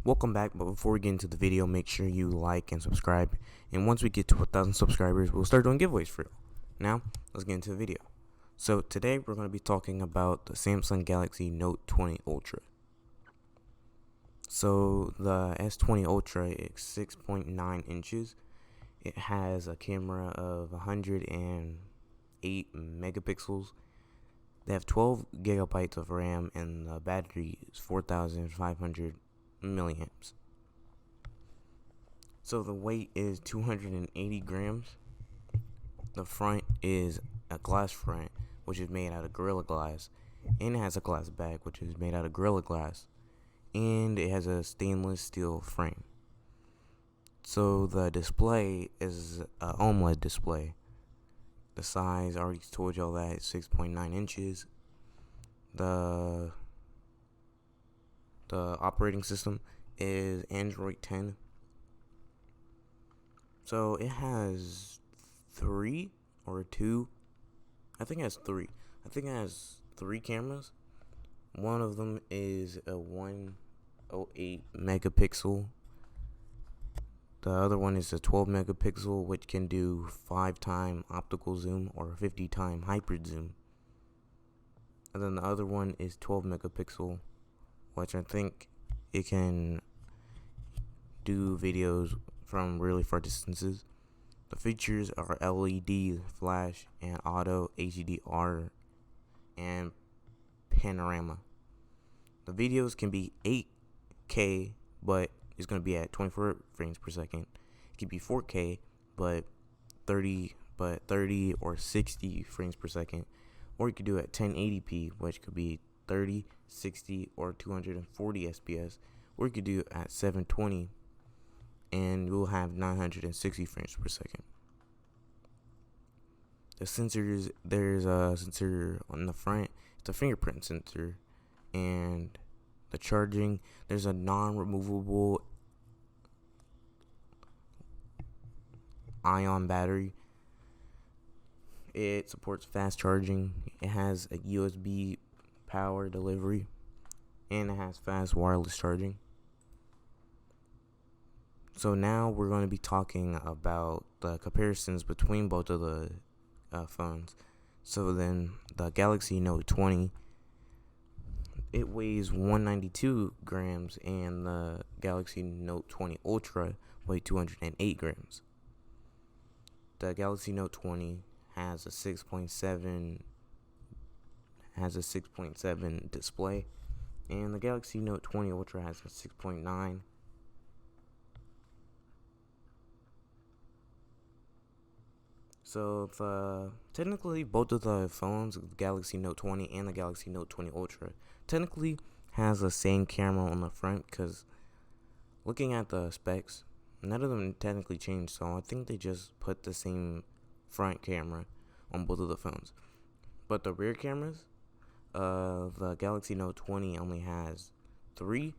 Welcome back, but before we get into the video, make sure you like and subscribe. And once we get to 1,000 subscribers, we'll start doing giveaways for you. Now, let's get into the video. So today we're going to be talking about the Samsung Galaxy Note 20 Ultra. So the S20 Ultra is 6.9 inches. It has a camera of 108 megapixels. They have 12 gigabytes of RAM, and the battery is 4,500 milliamps. So the weight is 280 grams. The front is a glass front, which is made out of Gorilla Glass, and it has a glass back, which is made out of Gorilla Glass, and it has a stainless steel frame. So the display is an AMOLED display. The size, I already told y'all that, it's 6.9 inches. The operating system is Android 10. So it has three or two. I think it has three. I think it has three cameras. One of them is a 108 megapixel. The other one is a 12 megapixel, which can do 5-time optical zoom or 50-time hybrid zoom. And then the other one is 12 megapixel, which I think it can do videos from really far distances. The features are LED flash and auto HDR and panorama. The videos can be 8K, but it's going to be at 24 frames per second. It could be 4K, but 30 or 60 frames per second. Or you could do it at 1080p, which could be 30, 60, or 240 FPS. Or you could do it at 720, and we'll have 960 frames per second. The sensors, there's a sensor on the front. It's a fingerprint sensor. And the charging, there's a non-removable ion battery. It supports fast charging. It has a USB power delivery, and it has fast wireless charging. So now we're going to be talking about the comparisons between both of the phones. So then the Galaxy Note 20, it weighs 192 grams, and the Galaxy Note 20 Ultra weighs 208 grams. The Galaxy Note 20 has a 6.7 display, and the Galaxy Note 20 Ultra has a 6.9. So technically both of the phones, the Galaxy Note 20 and the Galaxy Note 20 Ultra, technically has the same camera on the front, because looking at the specs, none of them technically changed. So I think they just put the same front camera on both of the phones. But the rear cameras, the Galaxy Note 20 only has 3,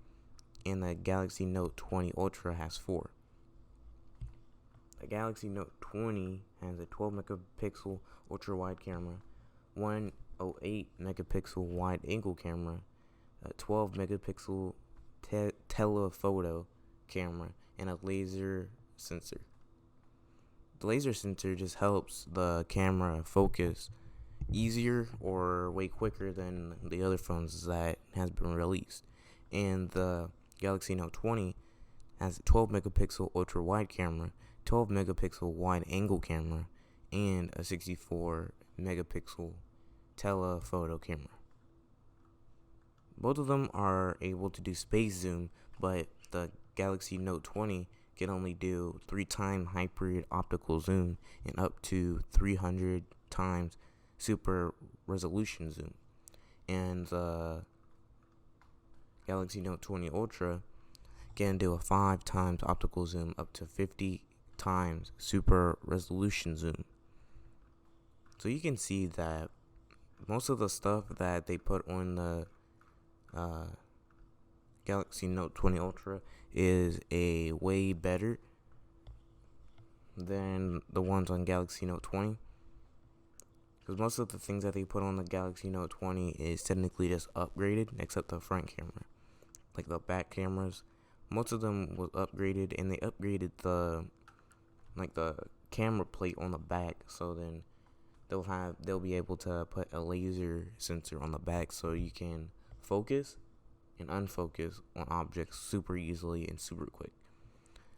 and the Galaxy Note 20 Ultra has 4. The Galaxy Note 20 has a 12 megapixel ultra wide camera, 108 megapixel wide angle camera, a 12 megapixel telephoto camera, and a laser sensor. The laser sensor just helps the camera focus easier or way quicker than the other phones that has been released. And the Galaxy Note 20 has a 12 megapixel ultra wide camera, 12 megapixel wide angle camera, and a 64 megapixel telephoto camera. Both of them are able to do space zoom, but the Galaxy Note 20 can only do 3-time hybrid optical zoom and up to 300 times super resolution zoom. And the Galaxy Note 20 Ultra can do a 5 times optical zoom up to 50 times super resolution zoom. So you can see that most of the stuff that they put on the Galaxy Note 20 Ultra is a way better than the ones on Galaxy Note 20. Because most of the things that they put on the Galaxy Note 20 is technically just upgraded, except the front camera. Like the back cameras most of them was upgraded, and they upgraded the camera plate on the back, so then they'll be able to put a laser sensor on the back so you can focus and unfocus on objects super easily and super quick.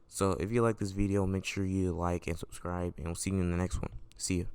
So if you like this video, make sure you like and subscribe, and we'll see you in the next one. See ya.